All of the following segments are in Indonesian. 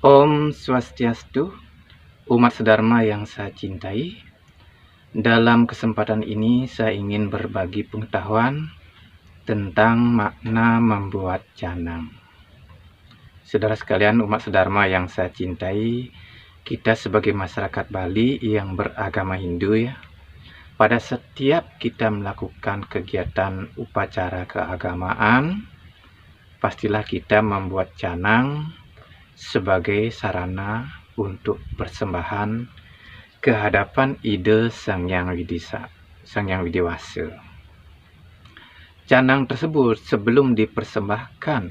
Om Swastiastu, umat sedharma yang saya cintai. Dalam kesempatan ini saya ingin berbagi pengetahuan tentang makna membuat canang. Saudara sekalian, umat sedharma yang saya cintai, kita sebagai masyarakat Bali yang beragama Hindu ya, pada setiap kita melakukan kegiatan upacara keagamaan, pastilah kita membuat canang sebagai sarana untuk persembahan ke hadapan ide Sang Hyang Widiwasa. Canang tersebut sebelum dipersembahkan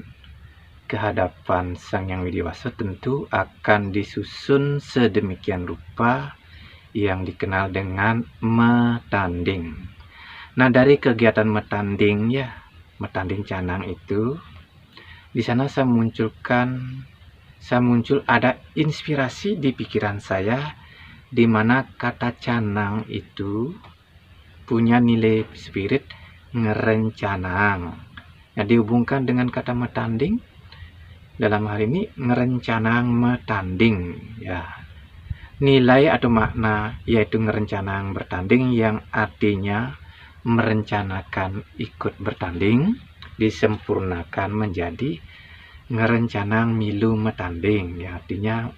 ke hadapan Sang Hyang Widiwasa tentu akan disusun sedemikian rupa yang dikenal dengan metanding. Nah, dari kegiatan metanding canang itu, di sana saya muncul ada inspirasi di pikiran saya, di mana kata canang itu punya nilai spirit ngerencanang. Nah, dihubungkan dengan kata metanding, dalam hal ini ngerencanang metanding ya. Nilai atau makna yaitu ngerencanang bertanding yang artinya merencanakan ikut bertanding, disempurnakan menjadi ngerencanang milu metanding ya, artinya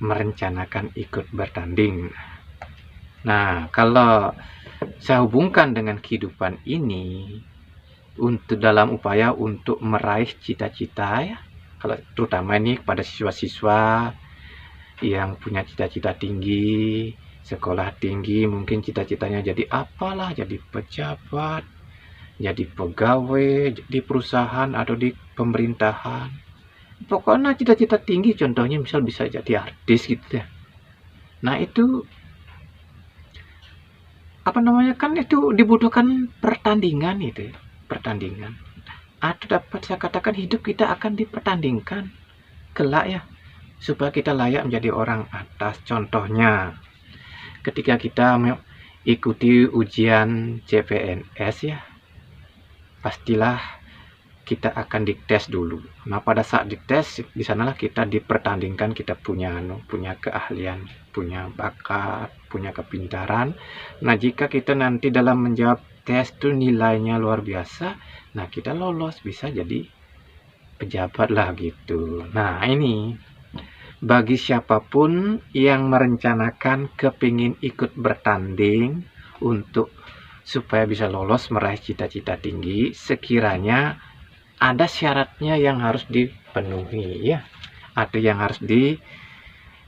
merencanakan ikut bertanding. Nah, kalau saya hubungkan dengan kehidupan ini untuk dalam upaya untuk meraih cita-cita ya, kalau terutama ini pada siswa-siswa yang punya cita-cita tinggi, sekolah tinggi, mungkin cita-citanya jadi apalah, jadi pejabat, jadi pegawai di perusahaan atau di pemerintahan. Pokoknya cita-cita tinggi, contohnya misal bisa jadi artis gitu ya. Nah, itu kan itu dibutuhkan pertandingan itu, pertandingan. Atau dapat saya katakan hidup kita akan dipertandingkan kelak ya, supaya kita layak menjadi orang atas. Contohnya ketika kita mengikuti ujian CPNS ya, pastilah kita akan dites dulu. Nah, pada saat dites, di sanalah kita dipertandingkan, kita punya keahlian, punya bakat, punya kepintaran. Nah, jika kita nanti dalam menjawab tes itu nilainya luar biasa, nah kita lolos, bisa jadi pejabat lah gitu. Nah, ini bagi siapapun yang merencanakan kepingin ikut bertanding untuk supaya bisa lolos meraih cita-cita tinggi, sekiranya ada syaratnya yang harus dipenuhi ya, atau yang harus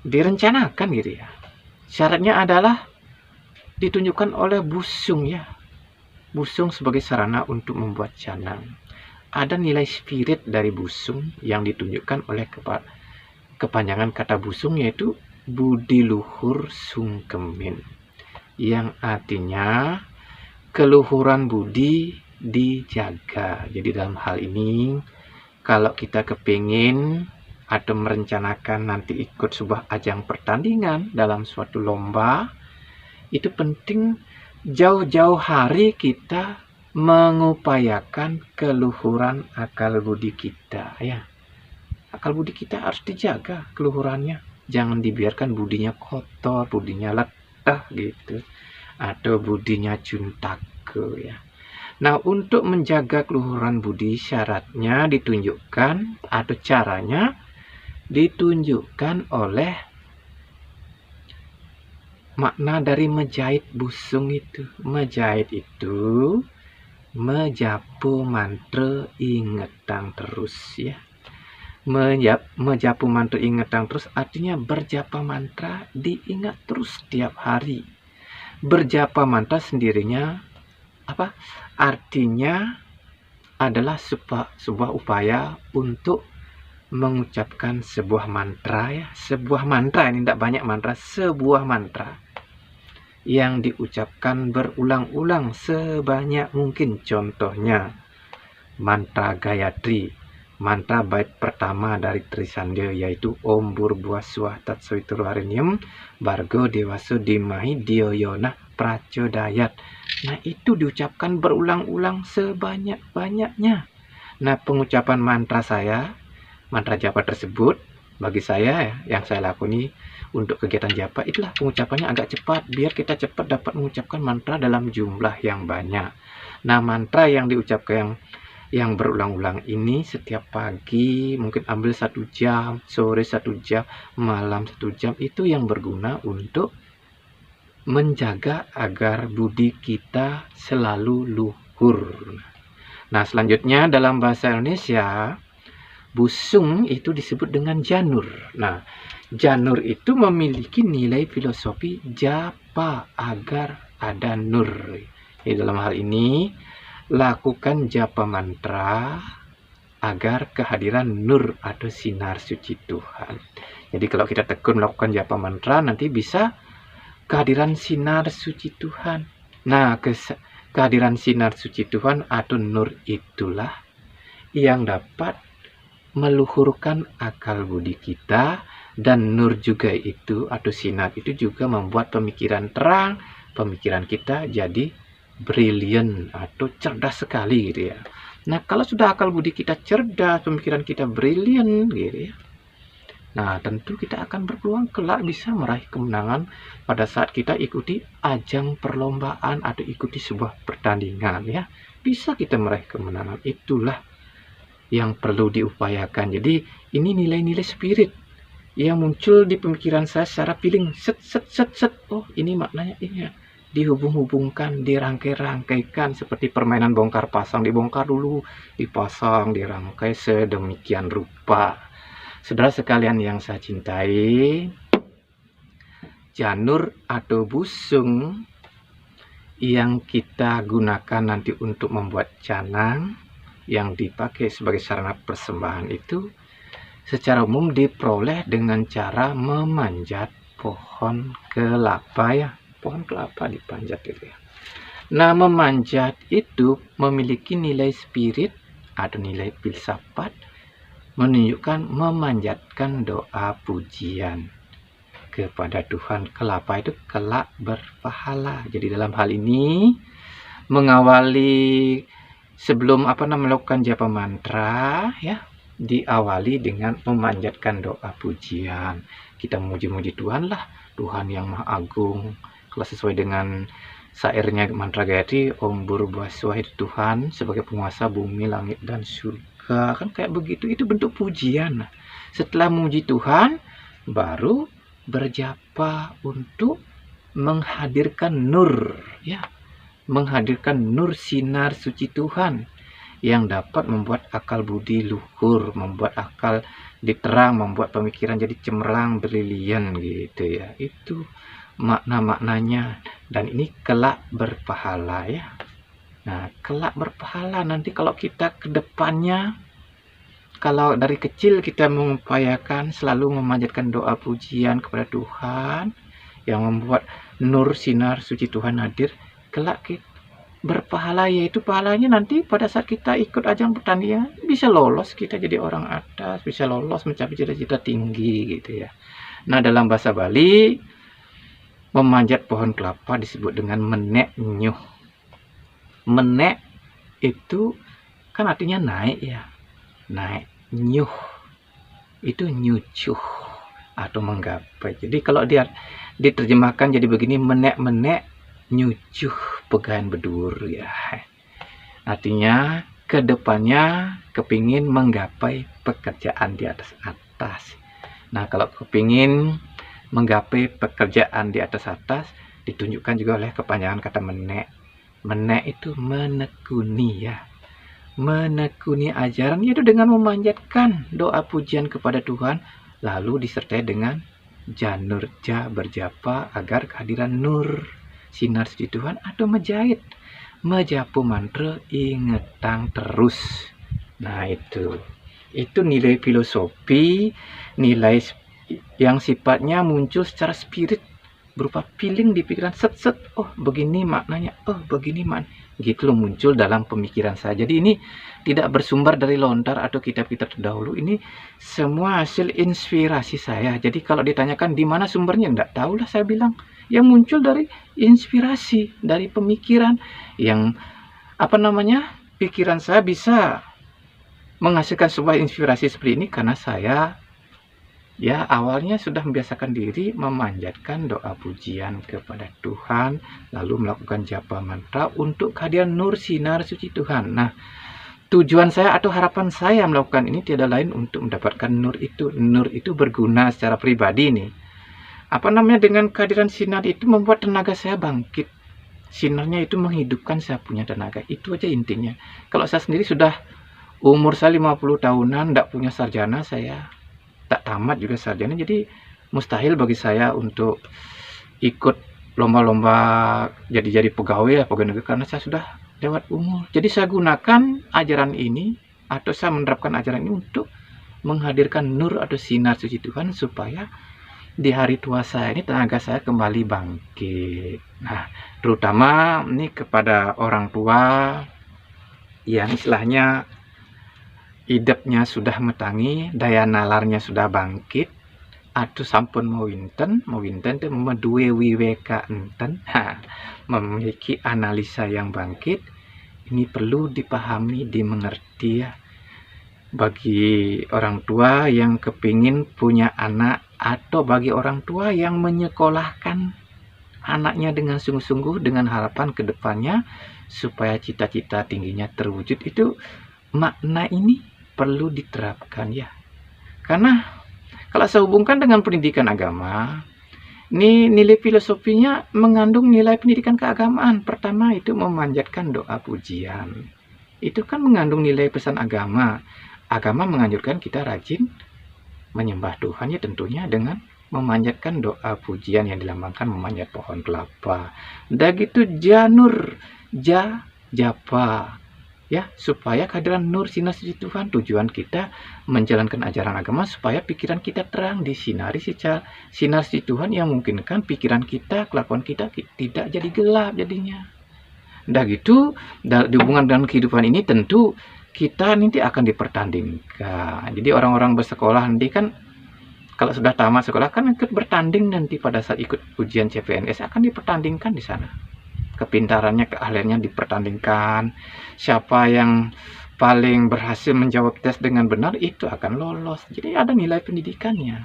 direncanakan gitu ya. Syaratnya adalah ditunjukkan oleh busung ya, busung sebagai sarana untuk membuat canang. Ada nilai spirit dari busung yang ditunjukkan oleh kepanjangan kata busung, yaitu budi luhur sungkemin, yang artinya keluhuran budi dijaga. Jadi dalam hal ini, kalau kita kepingin atau merencanakan nanti ikut sebuah ajang pertandingan dalam suatu lomba, itu penting jauh-jauh hari kita mengupayakan keluhuran akal budi kita ya. Akal budi kita harus dijaga keluhurannya, jangan dibiarkan budinya kotor, budinya letah gitu, atau budinya cuntake ya. Nah, untuk menjaga keluhuran budi, syaratnya ditunjukkan atau caranya ditunjukkan oleh makna dari menjahit busung itu. Menjahit itu menjapu mantra ingetang terus ya. Menjapu mantra ingetang terus artinya berjapa mantra diingat terus setiap hari. Berjapa mantra sendirinya apa? Artinya adalah sebuah upaya untuk mengucapkan sebuah mantra ya. Sebuah mantra, ini tidak banyak mantra, sebuah mantra yang diucapkan berulang-ulang sebanyak mungkin. Contohnya mantra Gayatri, mantra bait pertama dari Trisandya, yaitu Om Burbuaswah Tatsawiturvarenyam Bargo Dewaso Dimahi Dioyona Prachodayat. Nah, itu diucapkan berulang-ulang sebanyak-banyaknya. Nah, pengucapan mantra japa tersebut bagi saya ya, yang saya lakoni untuk kegiatan japa itulah pengucapannya agak cepat, biar kita cepat dapat mengucapkan mantra dalam jumlah yang banyak. Nah, mantra yang diucapkan yang berulang-ulang ini setiap pagi mungkin ambil 1 jam, sore 1 jam, malam 1 jam, itu yang berguna untuk menjaga agar budi kita selalu luhur. Nah, selanjutnya dalam bahasa Indonesia, busung itu disebut dengan janur. Nah, janur itu memiliki nilai filosofi japa agar ada nur. Jadi dalam hal ini, lakukan japa mantra agar kehadiran nur atau sinar suci Tuhan. Jadi kalau kita tekun melakukan japa mantra, nanti bisa kehadiran sinar suci Tuhan. Nah, kehadiran sinar suci Tuhan atau nur itulah yang dapat meluhurkan akal budi kita, dan nur juga itu atau sinar itu juga membuat pemikiran terang, pemikiran kita jadi brilliant atau cerdas sekali gitu ya. Nah, kalau sudah akal budi kita cerdas, pemikiran kita brilliant gitu ya, nah tentu kita akan berpeluang kelak bisa meraih kemenangan pada saat kita ikuti ajang perlombaan atau ikuti sebuah pertandingan ya. Bisa kita meraih kemenangan, itulah yang perlu diupayakan. Jadi ini nilai-nilai spirit yang muncul di pemikiran saya secara feeling, set. Oh, ini maknanya ini ya. Dihubung-hubungkan, dirangkai-rangkaikan seperti permainan bongkar pasang, dibongkar dulu, dipasang, dirangkai sedemikian rupa. Saudara sekalian yang saya cintai, janur atau busung yang kita gunakan nanti untuk membuat canang yang dipakai sebagai sarana persembahan itu secara umum diperoleh dengan cara memanjat pohon kelapa ya. Pohon kelapa dipanjat gitu ya. Nah, memanjat itu memiliki nilai spirit atau nilai filsafat, menunjukkan memanjatkan doa pujian kepada Tuhan. Kelapa itu kelak berpahala. Jadi dalam hal ini mengawali sebelum melakukan japa mantra ya, diawali dengan memanjatkan doa pujian. Kita memuji-muji Tuhan lah, Tuhan yang Maha Agung. Kalau sesuai dengan syairnya mantra Gayatri, Om Burubaswah itu Tuhan sebagai penguasa bumi, langit, dan surga. Kan kayak begitu, itu bentuk pujian. Nah, setelah memuji Tuhan, baru berjapa untuk menghadirkan nur ya, menghadirkan nur sinar suci Tuhan yang dapat membuat akal budi luhur, membuat akal diterang, membuat pemikiran jadi cemerlang, brilian gitu ya. Itu makna-maknanya, dan ini kelak berpahala ya. Nah, kelak berpahala nanti kalau kita ke depannya, kalau dari kecil kita mengupayakan selalu memanjatkan doa pujian kepada Tuhan yang membuat nur sinar suci Tuhan hadir, kelak kita berpahala, yaitu pahalanya nanti pada saat kita ikut ajang pertandingan bisa lolos, kita jadi orang atas, bisa lolos mencapai cita-cita tinggi gitu ya. Nah, dalam bahasa Bali memanjat pohon kelapa disebut dengan menek nyuh. Menek itu kan artinya naik ya, naik. Nyuh itu nyucuh atau menggapai. Jadi kalau dia diterjemahkan jadi begini, menek-menek nyucuh pegahan bedur ya. Artinya kedepannya kepingin menggapai pekerjaan di atas. Nah, kalau kepingin menggapai pekerjaan di atas, ditunjukkan juga oleh kepanjangan kata menek. Menek itu menekuni ya, menekuni ajaran itu dengan memanjatkan doa pujian kepada Tuhan, lalu disertai dengan janurja berjapa agar kehadiran nur sinar suci Tuhan, atau menjahit mejapu mantra ingetang terus. Nah, itu nilai filosofi, nilai yang sifatnya muncul secara spirit berupa feeling di pikiran, set. Oh, begini maknanya, oh begini gitu loh, muncul dalam pemikiran saya. Jadi ini tidak bersumber dari lontar atau kitab-kitab terdahulu, ini semua hasil inspirasi saya. Jadi kalau ditanyakan di mana sumbernya, enggak tahu lah saya bilang. Yang muncul dari inspirasi, dari pemikiran yang pikiran saya bisa menghasilkan sebuah inspirasi seperti ini karena saya Ya, awalnya sudah membiasakan diri memanjatkan doa pujian kepada Tuhan, lalu melakukan japa mantra untuk kehadiran nur sinar suci Tuhan. Nah, tujuan saya atau harapan saya melakukan ini tiada lain untuk mendapatkan nur itu. Nur itu berguna secara pribadi nih. Dengan kehadiran sinar itu membuat tenaga saya bangkit. Sinarnya itu menghidupkan saya punya tenaga. Itu aja intinya. Kalau saya sendiri sudah umur saya 50 tahunan, tidak punya sarjana, saya tak tamat juga sarjana, jadi mustahil bagi saya untuk ikut lomba-lomba jadi pegawai negeri karena saya sudah lewat umur. Jadi saya gunakan ajaran ini atau saya menerapkan ajaran ini untuk menghadirkan nur atau sinar suci Tuhan supaya di hari tua saya ini tenaga saya kembali bangkit. Nah, terutama ini kepada orang tua yang istilahnya hidupnya sudah metangi, daya nalarnya sudah bangkit, atau sampun mau winten itu meduwe wiweka enten, memiliki analisa yang bangkit. Ini perlu dipahami, dimengerti ya. Bagi orang tua yang kepingin punya anak, atau bagi orang tua yang menyekolahkan anaknya dengan sungguh-sungguh dengan harapan ke depannya supaya cita-cita tingginya terwujud, itu makna ini perlu diterapkan ya. Karena kalau saya hubungkan dengan pendidikan agama, ini nilai filosofinya mengandung nilai pendidikan keagamaan. Pertama itu memanjatkan doa pujian. Itu kan mengandung nilai pesan agama. Agama menganjurkan kita rajin menyembah Tuhan ya, tentunya dengan memanjatkan doa pujian yang dilambangkan memanjat pohon kelapa. Dan gitu janur, japa. Ya, supaya kehadiran nur sinar suci Tuhan, tujuan kita menjalankan ajaran agama supaya pikiran kita terang, disinari secara sinar suci Tuhan yang memungkinkan pikiran kita, kelakuan kita tidak jadi gelap jadinya. Udah gitu, dihubungkan dengan kehidupan ini tentu kita nanti akan dipertandingkan. Jadi orang-orang bersekolah nanti kan kalau sudah tamat sekolah kan ikut bertanding nanti pada saat ikut ujian CPNS akan dipertandingkan di sana. Kepintarannya, keahliannya dipertandingkan. Siapa yang paling berhasil menjawab tes dengan benar itu akan lolos. Jadi ada nilai pendidikannya.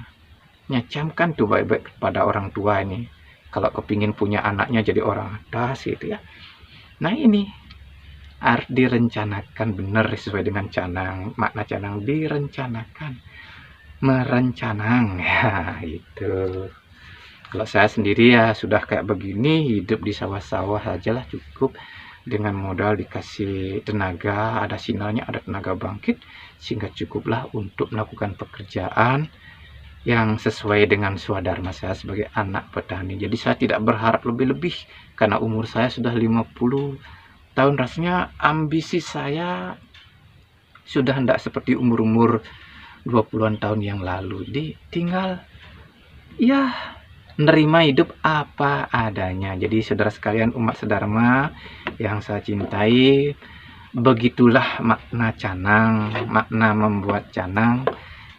Nyacamkan tuh baik-baik kepada orang tua ini. Kalau kepingin punya anaknya jadi orang atas gitu ya. Nah ini harus direncanakan benar sesuai dengan canang. Makna canang direncanakan. Merencanang ya itu. Kalau saya sendiri ya sudah kayak begini, hidup di sawah-sawah aja lah cukup, dengan modal dikasih tenaga, ada sinarnya, ada tenaga bangkit, sehingga cukuplah untuk melakukan pekerjaan yang sesuai dengan swadharma saya sebagai anak petani. Jadi saya tidak berharap lebih-lebih karena umur saya sudah 50 tahun, rasanya ambisi saya sudah hendak seperti umur-umur 20-an tahun yang lalu. Jadi tinggal ya menerima hidup apa adanya. Jadi saudara sekalian umat sedharma yang saya cintai, begitulah makna canang, makna membuat canang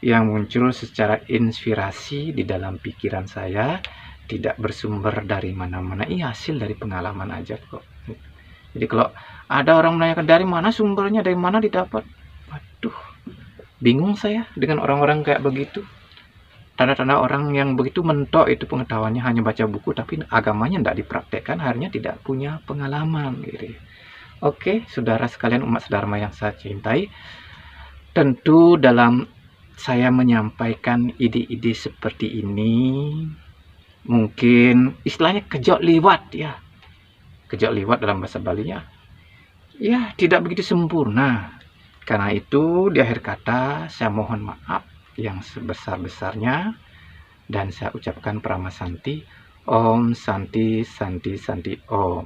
yang muncul secara inspirasi di dalam pikiran saya, tidak bersumber dari mana-mana. Ini hasil dari pengalaman aja kok. Jadi kalau ada orang menanyakan dari mana sumbernya, dari mana didapat, waduh, bingung saya dengan orang-orang kayak begitu. Tanda-tanda orang yang begitu mentok itu pengetahuannya hanya baca buku tapi agamanya tidak dipraktekkan, akhirnya tidak punya pengalaman gitu. Oke, saudara sekalian umat sedharma yang saya cintai, tentu dalam saya menyampaikan ide-ide seperti ini mungkin istilahnya kejok liwat ya. Kejok liwat dalam bahasa Balinya ya tidak begitu sempurna. Karena itu di akhir kata saya mohon maaf yang sebesar-besarnya dan saya ucapkan Prama Santi, Om Santi Santi Santi Om.